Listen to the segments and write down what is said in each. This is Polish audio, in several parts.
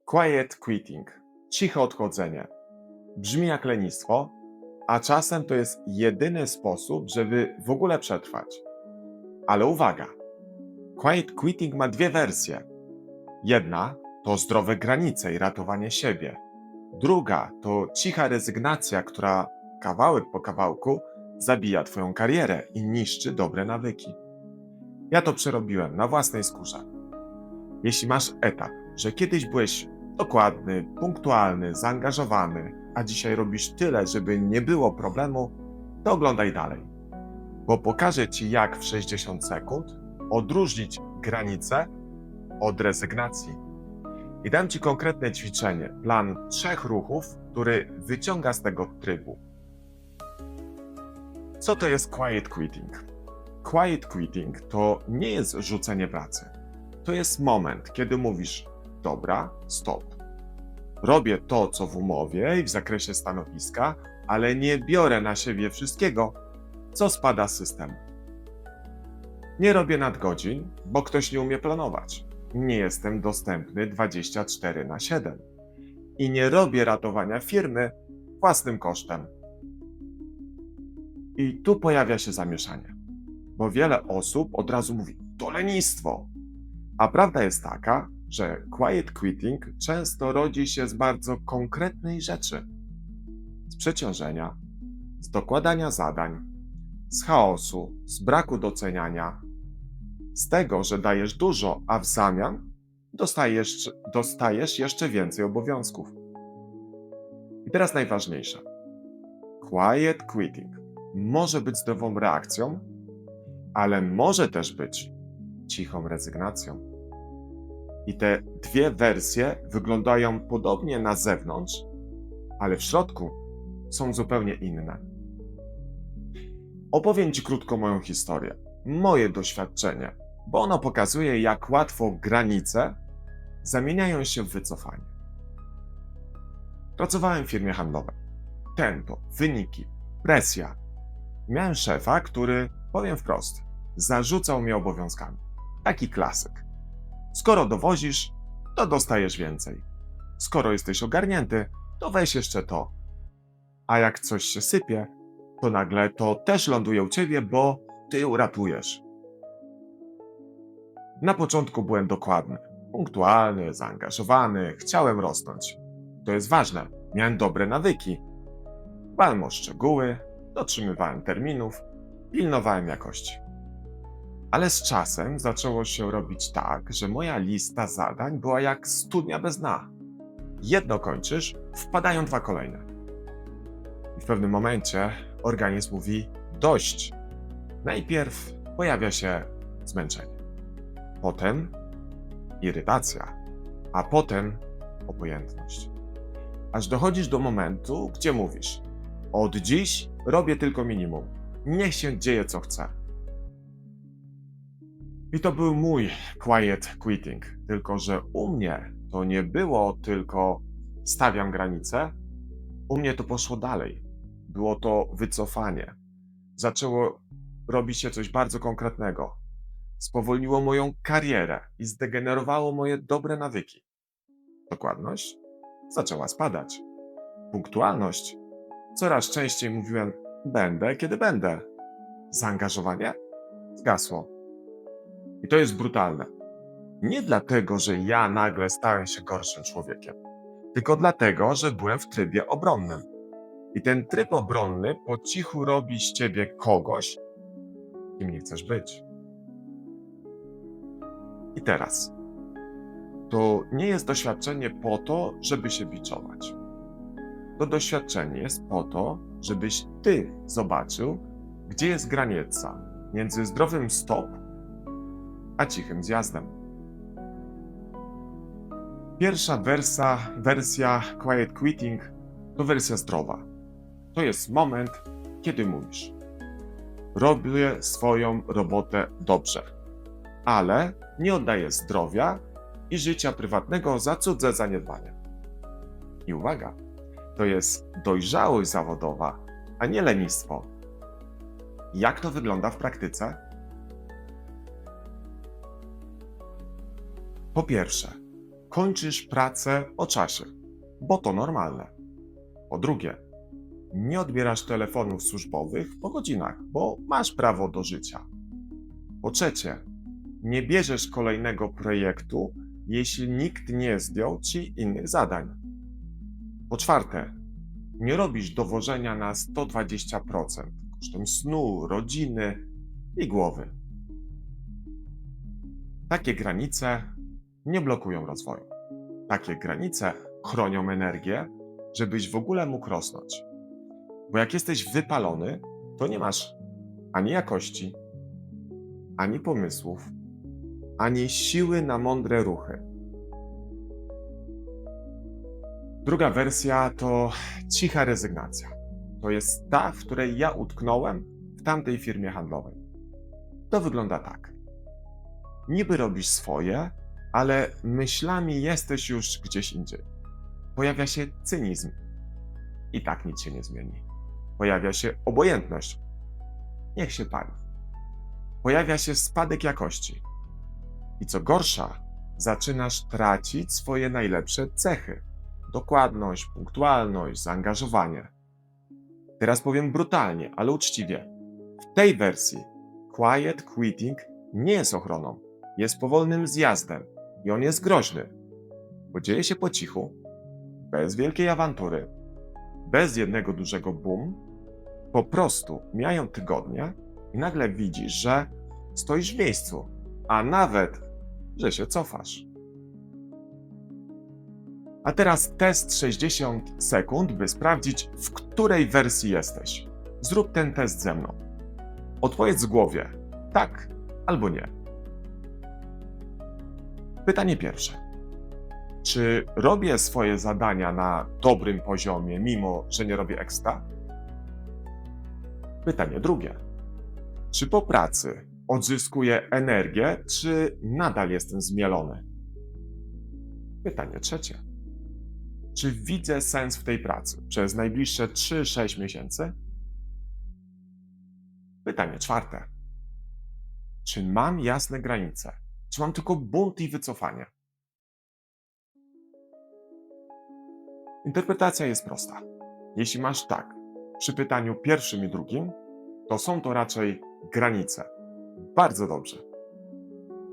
Quiet quitting, ciche odchodzenie. Brzmi jak lenistwo, a czasem to jest jedyny sposób, żeby w ogóle przetrwać. Ale uwaga, quiet quitting ma dwie wersje. Jedna to zdrowe granice i ratowanie siebie. Druga to cicha rezygnacja, która kawałek po kawałku zabija twoją karierę i niszczy dobre nawyki. Ja to przerobiłem na własnej skórze. Jeśli masz etap, że kiedyś byłeś dokładny, punktualny, zaangażowany, a dzisiaj robisz tyle, żeby nie było problemu, to oglądaj dalej. Bo pokażę Ci, jak w 60 sekund odróżnić granice od rezygnacji. I dam Ci konkretne ćwiczenie, plan 3 ruchów, który wyciąga z tego trybu. Co to jest quiet quitting? Quiet quitting to nie jest rzucenie pracy. To jest moment, kiedy mówisz: dobra, stop. Robię to, co w umowie i w zakresie stanowiska, ale nie biorę na siebie wszystkiego, co spada z systemu. Nie robię nadgodzin, bo ktoś nie umie planować. Nie jestem dostępny 24/7. I nie robię ratowania firmy własnym kosztem. I tu pojawia się zamieszanie, bo wiele osób od razu mówi: to lenistwo. A prawda jest taka, że quiet quitting często rodzi się z bardzo konkretnej rzeczy. Z przeciążenia, z dokładania zadań, z chaosu, z braku doceniania, z tego, że dajesz dużo, a w zamian dostajesz jeszcze więcej obowiązków. I teraz najważniejsze. Quiet quitting może być zdrową reakcją, ale może też być cichą rezygnacją. I te dwie wersje wyglądają podobnie na zewnątrz, ale w środku są zupełnie inne. Opowiem Ci krótko moją historię, moje doświadczenie, bo ono pokazuje, jak łatwo granice zamieniają się w wycofanie. Pracowałem w firmie handlowej. Tempo, wyniki, presja. Miałem szefa, który, powiem wprost, zarzucał mnie obowiązkami. Taki klasyk. Skoro dowozisz, to dostajesz więcej. Skoro jesteś ogarnięty, to weź jeszcze to. A jak coś się sypie, to nagle to też ląduje u ciebie, bo ty uratujesz. Na początku byłem dokładny, punktualny, zaangażowany, chciałem rosnąć. To jest ważne, miałem dobre nawyki. Dbałem o szczegóły, dotrzymywałem terminów, pilnowałem jakości. Ale z czasem zaczęło się robić tak, że moja lista zadań była jak studnia bez dna. Jedno kończysz, wpadają dwa kolejne. I w pewnym momencie organizm mówi: dość. Najpierw pojawia się zmęczenie, potem irytacja, a potem obojętność. Aż dochodzisz do momentu, gdzie mówisz: od dziś robię tylko minimum, niech się dzieje co chce. I to był mój quiet quitting, tylko że u mnie to nie było tylko stawiam granice, u mnie to poszło dalej. Było to wycofanie. Zaczęło robić się coś bardzo konkretnego. Spowolniło moją karierę i zdegenerowało moje dobre nawyki. Dokładność zaczęła spadać. Punktualność. Coraz częściej mówiłem: będę, kiedy będę. Zaangażowanie zgasło. I to jest brutalne. Nie dlatego, że ja nagle stałem się gorszym człowiekiem, tylko dlatego, że byłem w trybie obronnym. I ten tryb obronny po cichu robi z ciebie kogoś, kim nie chcesz być. I teraz. To nie jest doświadczenie po to, żeby się biczować. To doświadczenie jest po to, żebyś ty zobaczył, gdzie jest granica między zdrowym stop a cichym zjazdem. Pierwsza wersja quiet quitting to wersja zdrowa. To jest moment, kiedy mówisz: robię swoją robotę dobrze, ale nie oddaję zdrowia i życia prywatnego za cudze zaniedbanie. I uwaga, to jest dojrzałość zawodowa, a nie lenistwo. Jak to wygląda w praktyce? Po pierwsze, kończysz pracę o czasie, bo to normalne. Po drugie, nie odbierasz telefonów służbowych po godzinach, bo masz prawo do życia. Po trzecie, nie bierzesz kolejnego projektu, jeśli nikt nie zdjął ci innych zadań. Po czwarte, nie robisz dowożenia na 120% kosztem snu, rodziny i głowy. Takie granice nie blokują rozwoju. Takie granice chronią energię, żebyś w ogóle mógł rosnąć. Bo jak jesteś wypalony, to nie masz ani jakości, ani pomysłów, ani siły na mądre ruchy. Druga wersja to cicha rezygnacja. To jest ta, w której ja utknąłem w tamtej firmie handlowej. To wygląda tak. Niby robisz swoje, ale myślami jesteś już gdzieś indziej. Pojawia się cynizm. I tak nic się nie zmieni. Pojawia się obojętność. Niech się pali. Pojawia się spadek jakości. I co gorsza, zaczynasz tracić swoje najlepsze cechy. Dokładność, punktualność, zaangażowanie. Teraz powiem brutalnie, ale uczciwie. W tej wersji quiet quitting nie jest ochroną. Jest powolnym zjazdem i on jest groźny, bo dzieje się po cichu, bez wielkiej awantury, bez jednego dużego boom. Po prostu mijają tygodnie i nagle widzisz, że stoisz w miejscu, a nawet, że się cofasz. A teraz test 60 sekund, by sprawdzić, w której wersji jesteś. Zrób ten test ze mną. Odpowiedz w głowie tak albo nie. Pytanie pierwsze. Czy robię swoje zadania na dobrym poziomie, mimo że nie robię ekstra? Pytanie drugie. Czy po pracy odzyskuję energię, czy nadal jestem zmielony? Pytanie trzecie. Czy widzę sens w tej pracy przez najbliższe 3-6 miesięcy? Pytanie czwarte. Czy mam jasne granice? Czy mam tylko bunt i wycofanie? Interpretacja jest prosta. Jeśli masz tak przy pytaniu pierwszym i drugim, to są to raczej granice. Bardzo dobrze.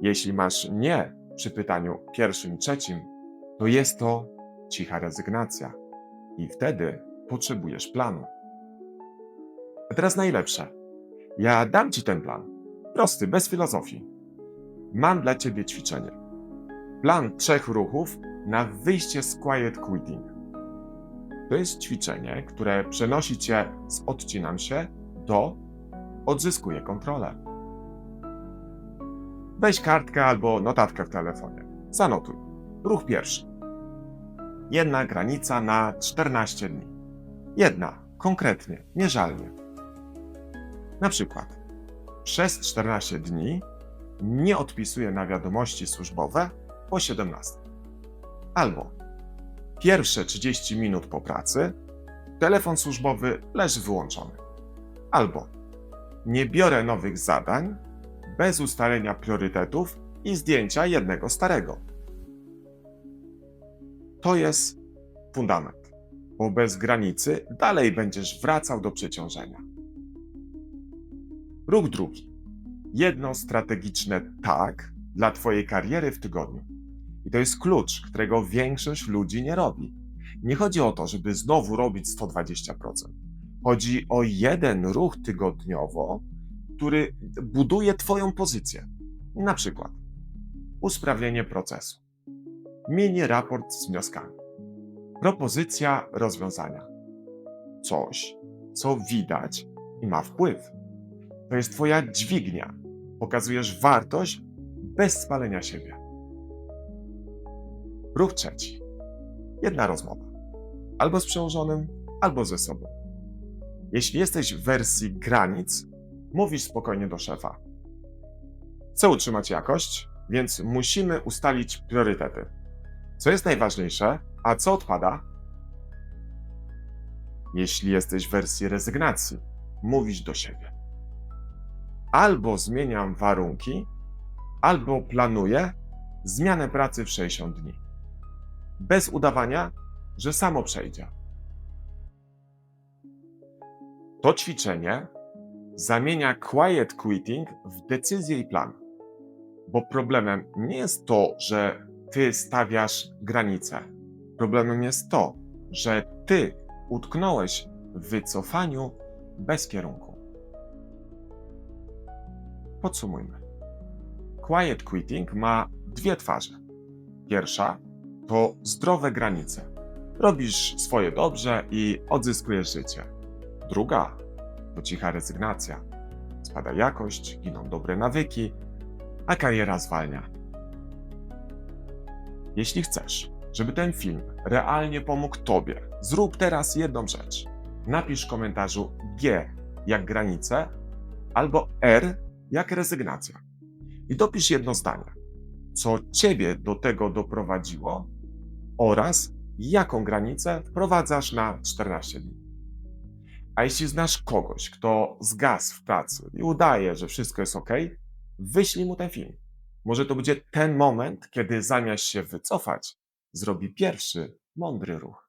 Jeśli masz nie przy pytaniu pierwszym i trzecim, to jest to cicha rezygnacja. I wtedy potrzebujesz planu. A teraz najlepsze. Ja dam ci ten plan. Prosty, bez filozofii. Mam dla ciebie ćwiczenie. Plan 3 ruchów na wyjście z quiet quitting. To jest ćwiczenie, które przenosi cię z odcinam się do odzyskuję kontrolę. Weź kartkę albo notatkę w telefonie. Zanotuj. Ruch pierwszy. Jedna granica na 14 dni. Jedna, konkretnie, mierzalnie. Na przykład, przez 14 dni nie odpisuję na wiadomości służbowe po 17. Albo pierwsze 30 minut po pracy telefon służbowy leży wyłączony. Albo nie biorę nowych zadań bez ustalenia priorytetów i zdjęcia jednego starego. To jest fundament, bo bez granicy dalej będziesz wracał do przeciążenia. Ruch drugi. Jedno strategiczne tak dla twojej kariery w tygodniu. I to jest klucz, którego większość ludzi nie robi. Nie chodzi o to, żeby znowu robić 120%. Chodzi o jeden ruch tygodniowo, który buduje twoją pozycję. Na przykład usprawnienie procesu. Mini raport z wnioskami. Propozycja rozwiązania. Coś, co widać i ma wpływ. To jest twoja dźwignia. Pokazujesz wartość bez spalenia siebie. Ruch trzeci. Jedna rozmowa. Albo z przełożonym, albo ze sobą. Jeśli jesteś w wersji granic, mówisz spokojnie do szefa. Chcę utrzymać jakość, więc musimy ustalić priorytety. Co jest najważniejsze, a co odpada? Jeśli jesteś w wersji rezygnacji, mówisz do siebie. Albo zmieniam warunki, albo planuję zmianę pracy w 60 dni. bez udawania, że samo przejdzie. To ćwiczenie zamienia quiet quitting w decyzję i plan. Bo problemem nie jest to, że ty stawiasz granice. Problemem jest to, że ty utknąłeś w wycofaniu bez kierunku. Podsumujmy. Quiet quitting ma dwie twarze. Pierwsza to zdrowe granice. Robisz swoje dobrze i odzyskujesz życie. Druga to cicha rezygnacja. Spada jakość, giną dobre nawyki, a kariera zwalnia. Jeśli chcesz, żeby ten film realnie pomógł tobie, zrób teraz jedną rzecz. Napisz w komentarzu G jak granice albo R jak rezygnacja. I dopisz jedno zdanie, co ciebie do tego doprowadziło oraz jaką granicę wprowadzasz na 14 dni. A jeśli znasz kogoś, kto zgasł w pracy i udaje, że wszystko jest ok, wyślij mu ten film. Może to będzie ten moment, kiedy zamiast się wycofać, zrobi pierwszy mądry ruch.